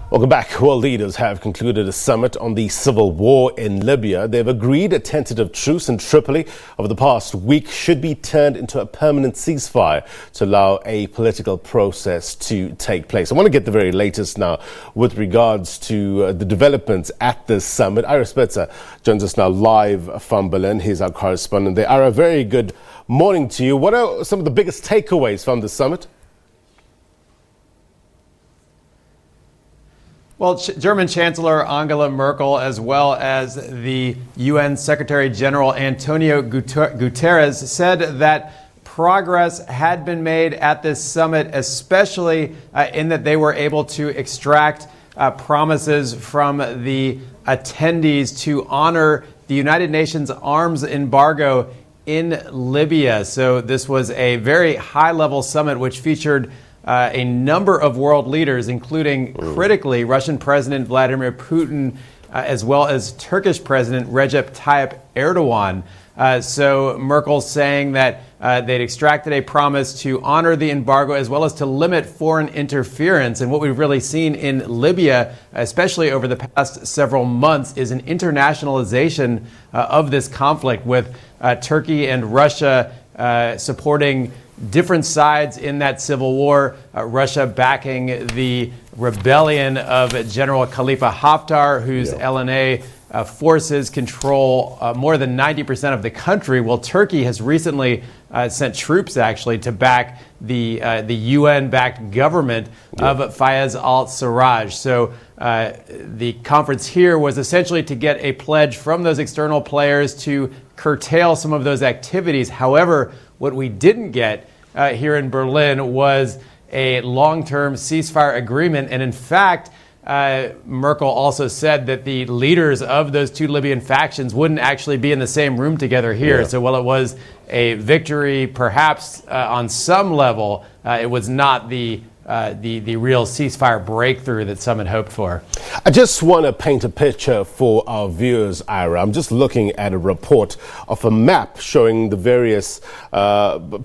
Welcome back. World leaders have concluded a summit on the civil war in Libya. They've agreed a tentative truce in Tripoli over the past week should be turned into a permanent ceasefire to allow a political process to take place. I want to get the very latest now with regards to the developments at this summit. Ira Spitzer joins us now live from Berlin. He's our correspondent there. Ira, very good morning to you. What are some of the biggest takeaways from the summit? Well, German Chancellor Angela Merkel, as well as the UN Secretary General Antonio Guterres, said that progress had been made at this summit, especially in that they were able to extract promises from the attendees to honor the United Nations arms embargo in Libya. So this was a very high-level summit which featured a number of world leaders, including critically Russian President Vladimir Putin, as well as Turkish President Recep Tayyip Erdogan. So Merkel saying that they'd extracted a promise to honor the embargo as well as to limit foreign interference. And what we've really seen in Libya, especially over the past several months, is an internationalization of this conflict, with Turkey and Russia supporting different sides in that civil war. Russia backing the rebellion of General Khalifa Haftar, whose LNA forces control more than 90% of the country. Well, Turkey has recently sent troops actually to back the UN-backed government of Fayez al-Sarraj. So the conference here was essentially to get a pledge from those external players to curtail some of those activities. However, what we didn't get here in Berlin was a long-term ceasefire agreement. And in fact, Merkel also said that the leaders of those two Libyan factions wouldn't actually be in the same room together here. So while it was a victory, perhaps on some level, it was not the real ceasefire breakthrough that some had hoped for. I just want to paint a picture for our viewers, Ira. I'm just looking at a report of a map showing the various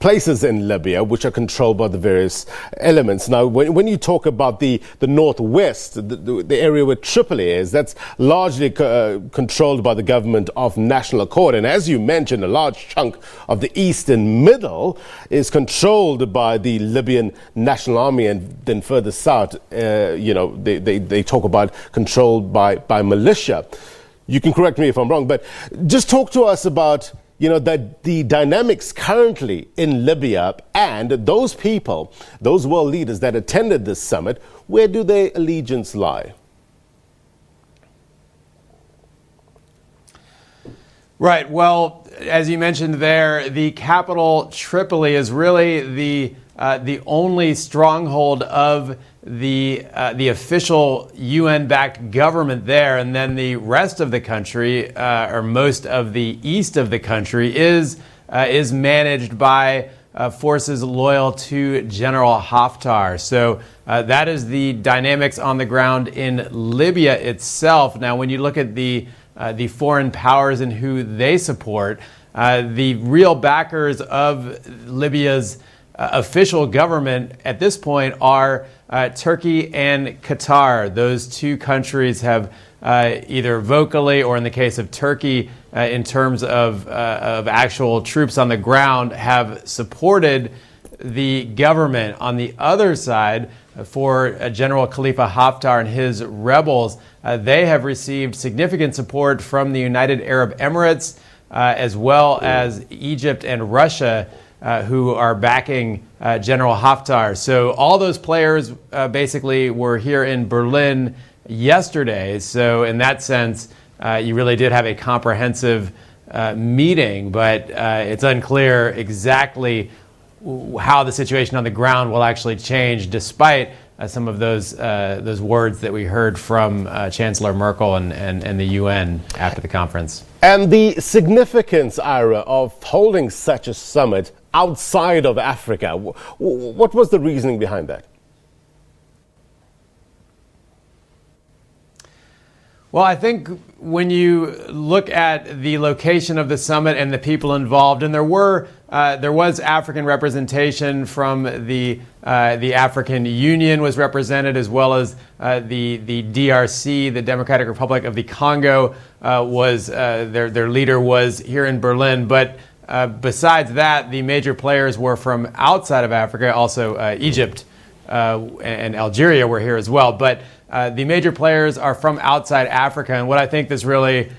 places in Libya which are controlled by the various elements. Now, when you talk about the northwest, the area where Tripoli is, that's largely controlled by the government of national accord. And as you mentioned, a large chunk of the eastern middle is controlled by the Libyan National Army. And then further south, they talk about controlled by militia. You can correct me if I'm wrong, but just talk to us about the dynamics currently in Libya and those people, those world leaders that attended this summit. Where do their allegiance lie? Right. Well, as you mentioned there, the capital Tripoli is really the only stronghold of the official UN-backed government there, and then the rest of the country, or most of the east of the country, is managed by forces loyal to General Haftar. So that is the dynamics on the ground in Libya itself. Now, when you look at the foreign powers and who they support, the real backers of Libya's official government at this point are Turkey and Qatar. Those two countries have either vocally or, in the case of Turkey, in terms of actual troops on the ground, have supported the government. On the other side, for General Khalifa Haftar and his rebels, they have received significant support from the United Arab Emirates, as well as Egypt and Russia, who are backing General Haftar. So all those players basically were here in Berlin yesterday. So in that sense, you really did have a comprehensive meeting, but it's unclear exactly how the situation on the ground will actually change, despite some of those words that we heard from Chancellor Merkel and the UN after the conference. And the significance, Ira, of holding such a summit outside of Africa, what was the reasoning behind that? Well, I think when you look at the location of the summit and the people involved, and there was African representation from the African Union was represented, as well as the DRC, the Democratic Republic of the Congo, was their leader was here in Berlin. But besides that, the major players were from outside of Africa. Also, Egypt and Algeria were here as well. But the major players are from outside Africa, and what I think this really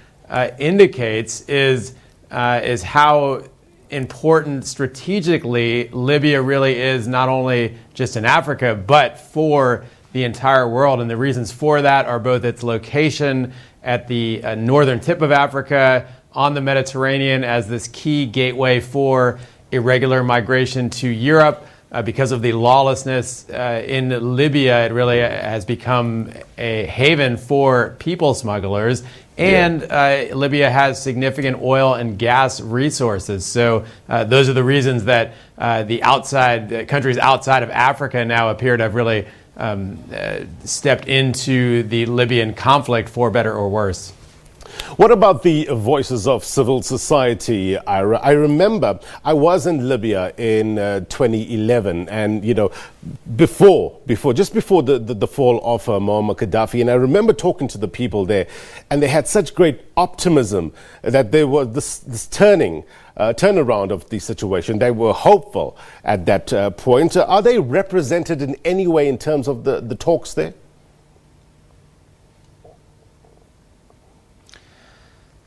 indicates is how important strategically Libya really is, not only just in Africa, but for the entire world. And the reasons for that are both its location at the northern tip of Africa, on the Mediterranean as this key gateway for irregular migration to Europe. Because of the lawlessness in Libya, it really has become a haven for people smugglers. And Libya has significant oil and gas resources. So those are the reasons that the countries outside of Africa now appear to have really stepped into the Libyan conflict, for better or worse. What about the voices of civil society, Ira? I remember I was in Libya in 2011, and just before the fall of Muammar Gaddafi, and I remember talking to the people there, and they had such great optimism that there was this turnaround of the situation. They were hopeful at that point. Are they represented in any way in terms of the talks there?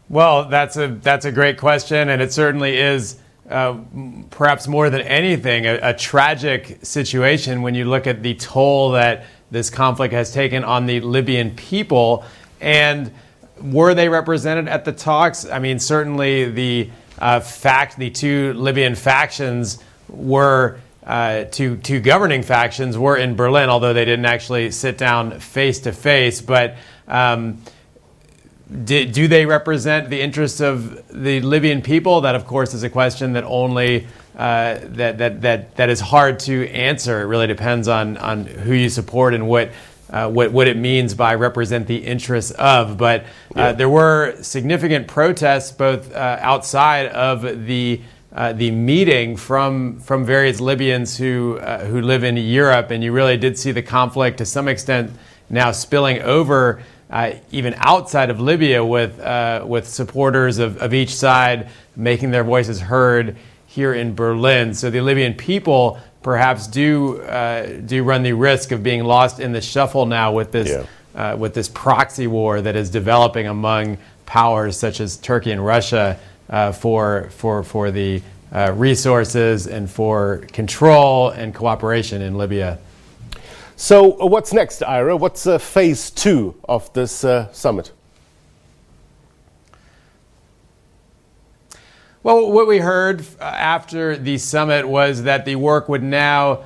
Well, that's a great question, and it certainly is perhaps more than anything a tragic situation when you look at the toll that this conflict has taken on the Libyan people. And were they represented at the talks? I mean, certainly the two Libyan factions were two governing factions were in Berlin, although they didn't actually sit down face to face. But do they represent the interests of the Libyan people? That, of course, is a question that only that is hard to answer. It really depends on who you support and what it means by represent the interests of. But there were significant protests both outside of the meeting from various Libyans who live in Europe, and you really did see the conflict to some extent now spilling over even outside of Libya, with supporters of each side making their voices heard here in Berlin. So the Libyan people perhaps do run the risk of being lost in the shuffle now with this proxy war that is developing among powers such as Turkey and Russia for the resources and for control and cooperation in Libya. So what's next, Ira? What's phase 2 of this summit? Well, what we heard after the summit was that the work would now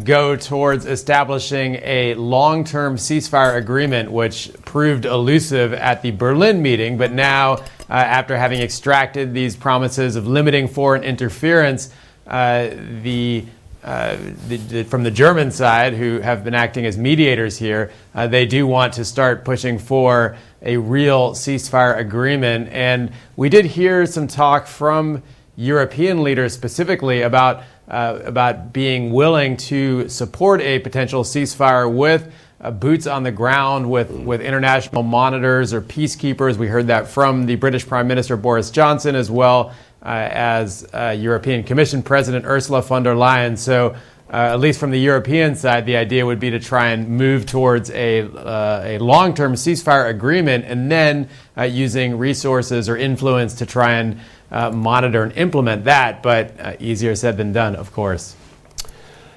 go towards establishing a long-term ceasefire agreement, which proved elusive at the Berlin meeting. But now, after having extracted these promises of limiting foreign interference, from the German side, who have been acting as mediators here, they do want to start pushing for a real ceasefire agreement. And we did hear some talk from European leaders specifically about being willing to support a potential ceasefire with boots on the ground, with international monitors or peacekeepers. We heard that from the British Prime Minister Boris Johnson, as well as European Commission President Ursula von der Leyen. So at least from the European side, the idea would be to try and move towards a long-term ceasefire agreement, and then using resources or influence to try and monitor and implement that. But easier said than done, of course.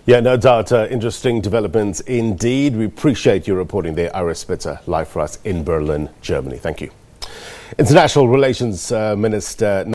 Yeah, no doubt. Interesting developments indeed. We appreciate you reporting there, Ira Spitzer, live for us in Berlin, Germany. Thank you. International Relations Minister